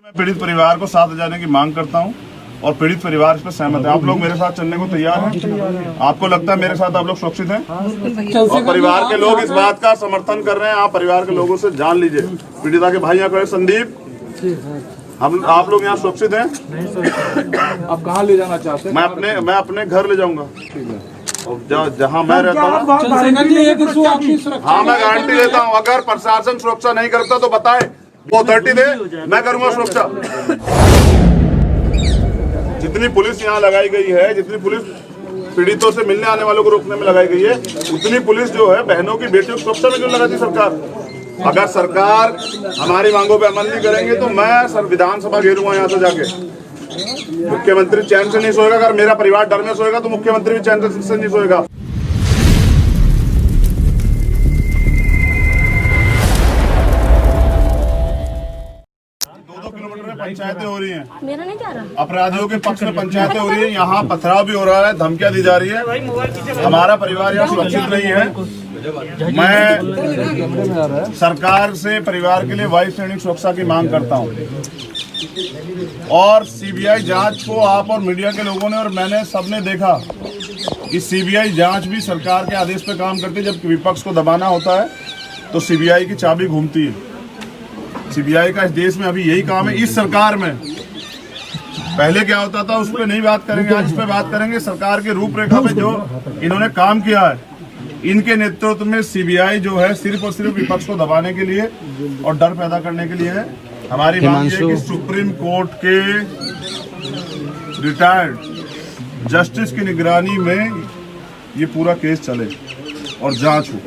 मैं पीड़ित परिवार को साथ ले जाने की मांग करता हूं और पीड़ित परिवार इस पर सहमत है। आप लोग मेरे साथ चलने को तैयार हैं? आपको लगता है मेरे साथ आप लोग सुरक्षित हैं? और परिवार के लोग इस बात का समर्थन कर रहे हैं। आप परिवार के लोगों से जान लीजिए। पीड़िता के भाई यहाँ खड़े, संदीप, हम आप लोग यहाँ सुरक्षित हैं? आप कहाँ ले जाना चाहते हैं? मैं अपने घर ले जाऊंगा, जहाँ मैं रहता हूँ। हाँ, मैं गारंटी लेता हूँ। अगर प्रशासन सुरक्षा नहीं करता तो बताए, वो अथॉरिटी दे, मैं करूंगा सुरक्षा। जितनी पुलिस यहाँ लगाई गई है, जितनी पुलिस पीड़ितों से मिलने आने वालों को रोकने में लगाई गई है, उतनी पुलिस जो है बहनों की बेटियों की सुरक्षा में क्यों लगाती सरकार? अगर सरकार हमारी मांगों पे अमल नहीं करेंगे तो मैं विधानसभा घेरूंगा यहाँ से जाके। मुख्यमंत्री चैन से नहीं सोएगा। अगर मेरा परिवार डर में सोएगा तो मुख्यमंत्री भी चैन से नहीं सोएगा। 2 किलोमीटर में पंचायतें हो रही हैं। मेरा नहीं जा रहा। अपराधियों के पक्ष में पंचायतें हो रही है। यहाँ पथराव भी हो रहा है, धमकियां दी जा रही है। हमारा परिवार यहाँ सुरक्षित नहीं है। मैं सरकार से परिवार के लिए वायु सैनिक सुरक्षा की मांग करता हूँ और सीबीआई जांच को आप और मीडिया के लोगों ने और मैंने सबने देखा कि सीबीआई जांच भी सरकार के आदेश पे काम करती है। जब विपक्ष को दबाना होता है तो सीबीआई की चाबी घूमती है। सीबीआई का इस देश में अभी यही काम है। इस सरकार में पहले क्या होता था उस पर नहीं बात करेंगे, आज इस पे बात करेंगे। सरकार के रूपरेखा पे जो इन्होंने काम किया है, इनके नेतृत्व में सीबीआई जो है सिर्फ और सिर्फ विपक्ष को दबाने के लिए और डर पैदा करने के लिए है। हमारी मांग है कि सुप्रीम कोर्ट के रिटायर्ड जस्टिस की निगरानी में ये पूरा केस चले और जांच हो।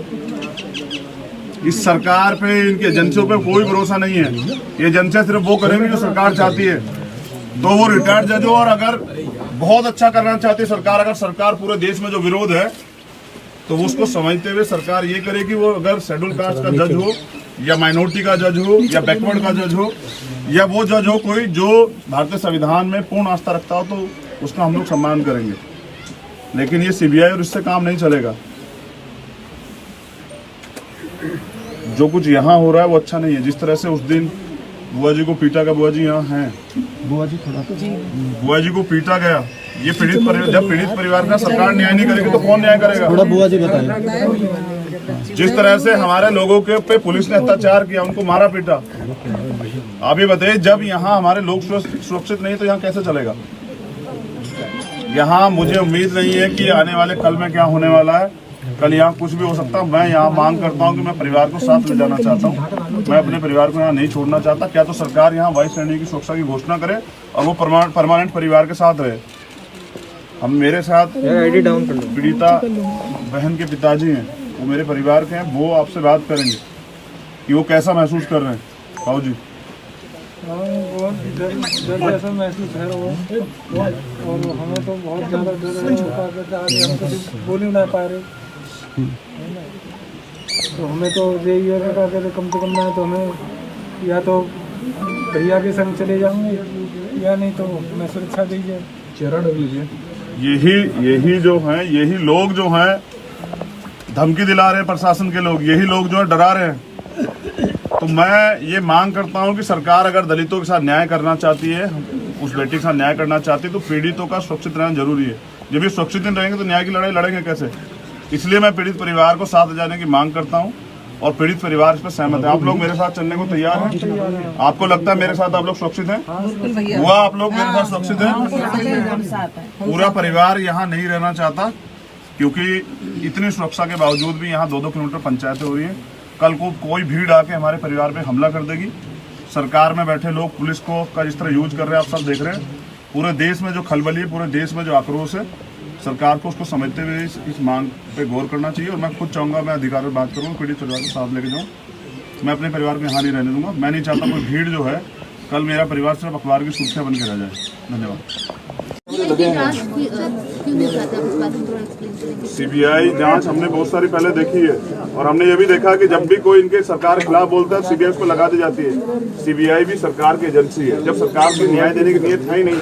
इस सरकार पे, इनकी एजेंसियों पे कोई भरोसा नहीं है। ये एजेंसियां सिर्फ वो करेंगी जो सरकार चाहती है। तो वो रिटायर्ड जज हो और अगर बहुत अच्छा करना चाहती है सरकार, अगर सरकार पूरे देश में जो विरोध है तो उसको समझते हुए सरकार ये करे कि वो अगर शेड्यूल कास्ट का जज हो या माइनॉरिटी का जज हो या बैकवर्ड का जज हो या वो जज हो कोई जो भारतीय संविधान में पूर्ण आस्था रखता हो, तो उसका हम लोग सम्मान करेंगे। लेकिन ये सीबीआई और इससे काम नहीं चलेगा। जो कुछ यहाँ हो रहा है वो अच्छा नहीं है। जिस तरह से उस दिन बुआ जी को पीटा गया, बुआ जी यहाँ हैं, बुआ जी को पीटा गया, ये पीड़ित परिवार, जब पीड़ित परिवार का सरकार न्याय नहीं करेगी तो कौन न्याय करेगा? थोड़ा बुआ जी बताइए। जिस तरह से हमारे लोगों के पे पुलिस ने अत्याचार किया, उनको मारा पीटा, आप ये बताइए, जब यहाँ हमारे लोग सुरक्षित नहीं तो यहाँ कैसे चलेगा? यहाँ मुझे उम्मीद नहीं है कि आने वाले कल में क्या होने वाला है। कल यहाँ कुछ भी हो सकता है। मैं यहाँ मांग करता हूँ कि मैं परिवार को साथ ले जाना चाहता हूँ। मैं अपने परिवार को यहाँ नहीं छोड़ना चाहता। क्या तो सरकार यहाँ वायु सैनिक की सुरक्षा की घोषणा करे और वो परमानेंट परिवार के साथ रहे। हम मेरे साथ पीड़िता बहन के पिताजी हैं, वो मेरे परिवार के हैं। वो आपसे बात करेंगे कि वो कैसा महसूस कर रहे हैं। भाऊ जी, ऐसा महसूस है वो, और हमें तो बहुत ज़्यादा डर हम तो बोल ही नहीं पा रहे। तो हमें तो यही है कि कम से कम ना तो हमें या तो भैया के संग चले जाऊंगे या नहीं तो मैं सुरक्षा दीजिए, चेहरा ढक लीजिए। यही जो हैं, यही लोग जो हैं धमकी दिला रहे हैं, प्रशासन के लोग, यही लोग जो है डरा रहे हैं। तो मैं ये मांग करता हूं कि सरकार अगर दलितों के साथ न्याय करना चाहती है, उस बेटी के साथ न्याय करना चाहती है, तो पीड़ितों का सुरक्षित रहना जरूरी है। जब ये सुरक्षित नहीं रहेंगे तो न्याय की लड़ाई लड़ेंगे कैसे? इसलिए मैं पीड़ित परिवार को साथ ले जाने की मांग करता हूँ और पीड़ित परिवार इस पर सहमत है। आप लोग मेरे साथ चलने को तैयार हैं? आपको लगता है मेरे साथ आप लोग सुरक्षित हैं? हुआ आप लोग मेरे साथ सुरक्षित हैं? पूरा परिवार यहाँ नहीं रहना चाहता क्योंकि इतनी सुरक्षा के बावजूद भी यहाँ 2-2 किलोमीटर पंचायतें हो रही हैं। कल को कोई भीड़ आके हमारे परिवार पे हमला कर देगी। सरकार में बैठे लोग पुलिस को का जिस तरह यूज कर रहे हैं, आप सब देख रहे हैं। पूरे देश में जो खलबली है, पूरे देश में जो आक्रोश है, सरकार को उसको समझते हुए इस मांग पे गौर करना चाहिए। और मैं खुद चाहूँगा, मैं अधिकार में बात करूँगा, पीड़ित परिवार को साथ लेके जाऊँ। मैं अपने परिवार को यहाँ नहीं रहने दूंगा। मैं नहीं चाहता कोई भीड़ जो है कल मेरा परिवार सिर्फ अखबार की सुर्खियाँ बन के रह जाए। धन्यवाद। सीबीआई जांच हमने बहुत सारी पहले देखी है और हमने ये भी देखा कि जब भी कोई इनके सरकार के खिलाफ बोलता है सीबीआई उसको लगा दी जाती है। सीबीआई भी सरकार की एजेंसी है। जब सरकार की न्याय देने की नीयत है ही नहीं,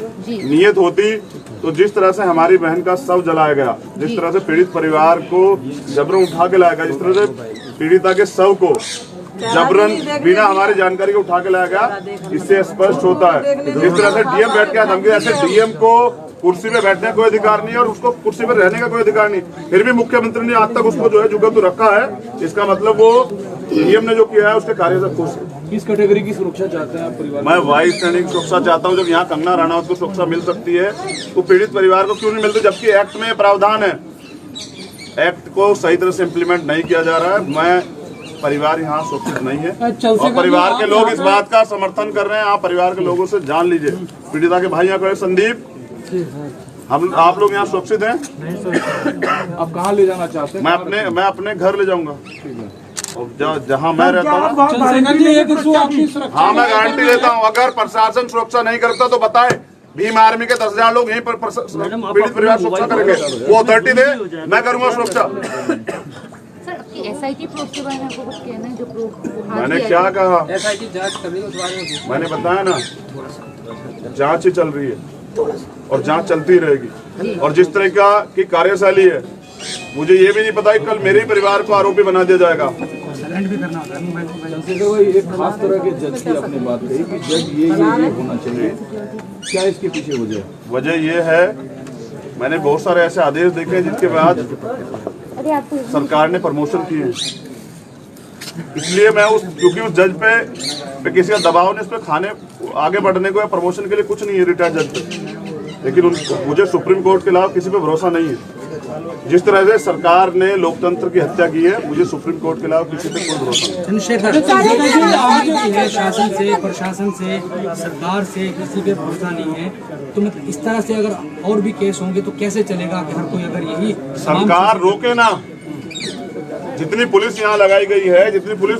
नीयत होती तो जिस तरह से हमारी बहन का शव जलाया गया, जिस तरह से पीड़ित परिवार को जबरन उठा के लाया गया, जिस तरह से पीड़िता के शव को जबरन बिना हमारी जानकारी के उठा के लाया गया, इससे स्पष्ट होता है। जिस तरह से डीएम बैठ के धमकी, ऐसे डीएम को कुर्सी पे बैठने का कोई अधिकार नहीं है और उसको कुर्सी पे रहने का कोई अधिकार नहीं, फिर भी मुख्यमंत्री ने आज तक उसको जो है जुगत रखा है। इसका मतलब वो डीएम ने जो किया है उसके कार्य से खुश है। किस कैटेगरी की सुरक्षा चाहते हैं आप परिवार? मैं वाइस श्रेणी की सुरक्षा चाहता हूं। जब यहाँ कंगना रनौत को सुरक्षा मिल सकती है तो पीड़ित परिवार को क्यों नहीं मिलती, जबकि एक्ट में प्रावधान है। एक्ट को सही तरह से इम्प्लीमेंट नहीं किया जा रहा है। मैं परिवार यहाँ सुरक्षित नहीं है और परिवार के लोग इस बात का समर्थन कर रहे हैं। आप परिवार के लोगों से जान लीजिए, पीड़िता के भाई यहाँ खड़े, संदीप, हम आप लोग यहाँ सुरक्षित हैं? आप कहाँ ले जाना चाहते हैं? मैं अपने घर ले जाऊंगा और जहाँ मैं रहता हूँ। हाँ, मैं गारंटी देता हूँ, अगर प्रशासन सुरक्षा नहीं करता तो बताए, भीम आर्मी के 10,000 लोग यहीं पर पीड़ित परिवार सुरक्षा करेंगे। वो अथॉरिटी दे, मैं करूंगा सुरक्षा। SIT प्रूफ के बारे में आपको कुछ कहना है? जो प्रूफ मैंने क्या कहा, SIT जांच कर रही है उस बारे में मैंने बताया ना, जांच ही चल रही है और जांच चलती रहेगी। और जिस तरह की कार्यशैली है, मुझे ये भी नहीं पता कि कल मेरे ही परिवार को आरोपी बना दिया जाएगा। चंद्रशेखर भाई, एक खास तरह के जज की आपने बात कही कि जज ये होना चाहिए, क्या इसके पीछे वजह ये है, मैंने बहुत सारे ऐसे आदेश देखे जिनके बाद सरकार ने प्रमोशन किए, इसलिए मैं क्योंकि उस जज पे किसी का दबाव नहीं, उस पर आगे बढ़ने को या प्रमोशन के लिए कुछ नहीं है रिटायर्ड जज पे, लेकिन मुझे सुप्रीम कोर्ट के अलावा किसी पे भरोसा नहीं है। जिस तरह से सरकार ने लोकतंत्र की हत्या की है, मुझे सुप्रीम कोर्ट के अलावा किसी पे कोई भरोसा नहीं। चंद्रशेखर, शासन से, प्रशासन से, सरकार से किसी पे भरोसा नहीं है, तो मतलब इस तरह से अगर और भी केस होंगे तो कैसे चलेगा? कि हर कोई अगर यही सरकार रोके ना, जितनी पुलिस यहाँ लगाई गई है, जितनी पुलिस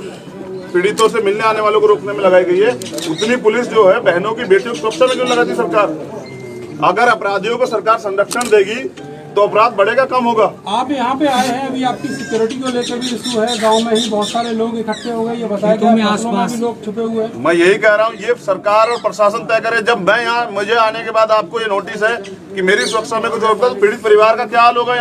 पीड़ितों से मिलने आने वालों को रोकने में लगाई गई है, उतनी पुलिस जो है बहनों की बेटियों की सुरक्षा में क्यों लगाती सरकार? अगर अपराधियों को सरकार संरक्षण देगी तो अपराध बढ़ेगा, कम होगा। आप यहाँ पे आए हैं, अभी आपकी सिक्योरिटी को लेकर भी इशू है, गांव में ही बहुत सारे लोग इकट्ठे हो गए, ये बताया गया आसपास भी लोग छुपे हुए हैं। मैं यही कह रहा हूँ, ये सरकार और प्रशासन तय करे। जब मैं यहाँ, मुझे आने के बाद आपको ये नोटिस है कि मेरी सुरक्षा में कुछ होता है, तो पीड़ित परिवार का क्या हाल होगा?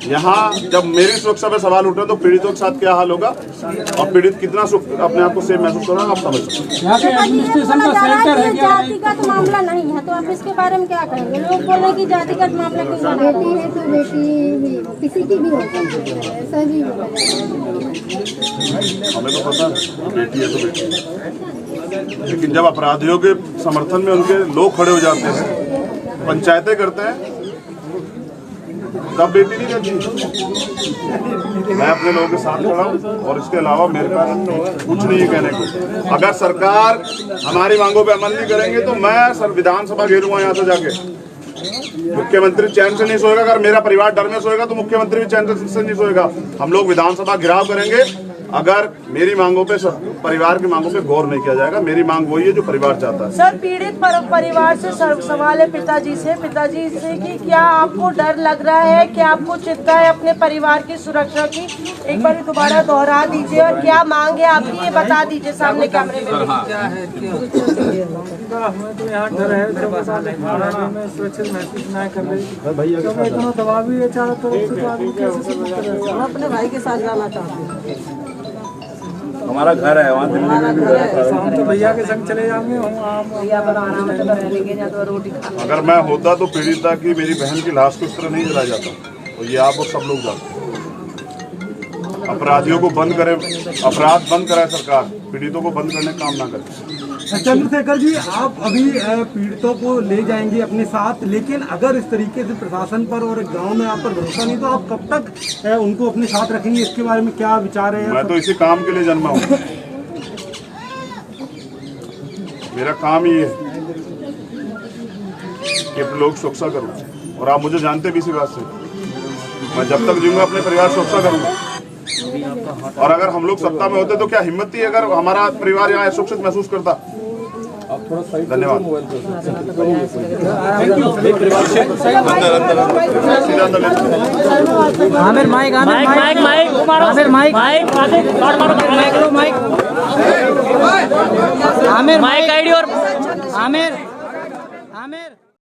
यहाँ जब मेरी सुरक्षा में सवाल उठे तो पीड़ितों के साथ क्या हाल होगा और पीड़ित कितना अपने आप को सेफ महसूस कर रहा है, आप समझ सकते हैं। यहाँ पे एडमिनिस्ट्रेशन का सेंटर है क्या? जातिगत मामला नहीं है, तो आप इसके बारे में क्या कहेंगे? लोग बोल रहे हैं कि जातिगत मामला क्यों बना? बेटी है तो बेटी किसी की भी हो सकती है, ऐसा भी हमें तो पता है बेटी है तो बेटी, लेकिन जब अपराधियों के समर्थन में उनके लोग खड़े हो जाते हैं, पंचायतें करते हैं, तब बेटी नहीं रहती। मैं अपने लोगों के साथ खड़ा हूँ और इसके अलावा मेरे पास कुछ नहीं है कहने को। अगर सरकार हमारी मांगों पे अमल नहीं करेंगे तो मैं विधानसभा घेरूंगा यहाँ से जाके। मुख्यमंत्री चैन से नहीं सोएगा, अगर मेरा परिवार डर में सोएगा तो मुख्यमंत्री भी चैन से नहीं सोएगा। हम लोग विधानसभा घेराव करेंगे अगर मेरी मांगों पे, परिवार की मांगों पे गौर नहीं किया जाएगा। मेरी मांग वही है जो परिवार चाहता है। सर, पीड़ित परिवार से सवाल है पिताजी से कि क्या आपको डर लग रहा है, क्या आपको चिंता है अपने परिवार की सुरक्षा की? एक बार दोबारा दोहरा दीजिए और क्या मांग है आपकी, ये बता दीजिए सामने कैमरे में। हमें तो यहाँ डर है, सुरक्षित महसूस नहीं कर रही, दबाव भी है चारों तरफ से। हम अपने भाई के साथ जाना चाहते हैं, हमारा घर है वहाँ दिल्ली में भी। हम तो भैया के संग चले जाएंगे, भैया बना आराम से रहेंगे या तो रोटी खा। अगर मैं होता तो पीड़िता की, मेरी बहन की लाश को इस तरह नहीं जलाया जाता, और ये आप और सब लोग जानते हैं। अपराधियों को बंद करे, अपराध बंद कराए सरकार, पीड़ितों को बंद करने का काम ना करे। चंद्रशेखर जी, आप अभी पीड़ितों को ले जाएंगे अपने साथ, लेकिन अगर इस तरीके से प्रशासन पर और गांव में आप पर भरोसा नहीं तो आप कब तक उनको अपने साथ रखेंगे? इसके बारे में क्या विचार है? मैं तो इसी काम के लिए जन्मा हूँ, मेरा काम ही है कि अपने लोग सुरक्षा करूँ, और आप मुझे जानते भी इसी बात से। मैं जब तक जीऊंगा अपने परिवार सुरक्षा करूँगा, और अगर हम लोग सत्ता में होते तो क्या हिम्मत थी अगर हमारा परिवार यहाँ सुरक्षित महसूस करता? धन्यवाद। Aamir mike, Aamir mike ID और आमिर